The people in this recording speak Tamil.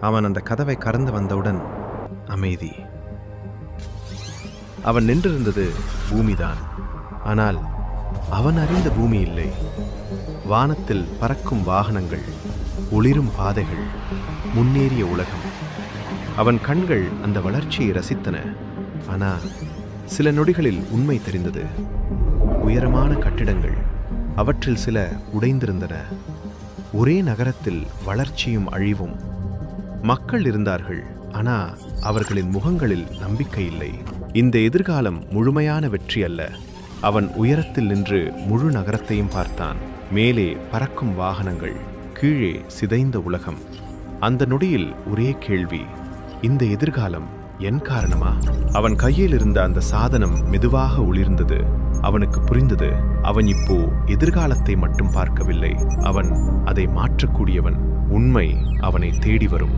அவன் அந்த கதவை கடந்து வந்தவுடன் அமைதி. அவன் நின்றிருந்தது பூமிதான். ஆனால் அவன் அறிந்த பூமி இல்லை. வானத்தில் பறக்கும் வாகனங்கள், ஒளிரும் பாதைகள், முன்னேறிய உலகம். அவன் கண்கள் அந்த வளர்ச்சியை ரசித்தன. ஆனால் சில நொடிகளில் உண்மை தெரிந்தது. உயரமான கட்டிடங்கள், அவற்றில் சில உடைந்திருந்தன. ஒரே நகரத்தில் வளர்ச்சியும் அழிவும். மக்கள் இருந்தார்கள், ஆனால் அவர்களின் முகங்களில் நம்பிக்கை இல்லை. இந்த எதிர்காலம் முழுமையான வெற்றி அல்ல. அவன் உயரத்தில் நின்று முழு நகரத்தையும் பார்த்தான். மேலே பறக்கும் வாகனங்கள், கீழே சிதைந்த உலகம். அந்த நொடியில் ஒரே கேள்வி, இந்த எதிர்காலம் என் காரணமா? அவன் கையில் இருந்த அந்த சாதனம் மெதுவாக ஒளிர்ந்தது. அவனுக்கு புரிந்தது, அவன் இப்போ எதிர்காலத்தை மட்டும் பார்க்கவில்லை, அவன் அதை மாற்றக்கூடியவன். உண்மை அவனை தேடி வரும்.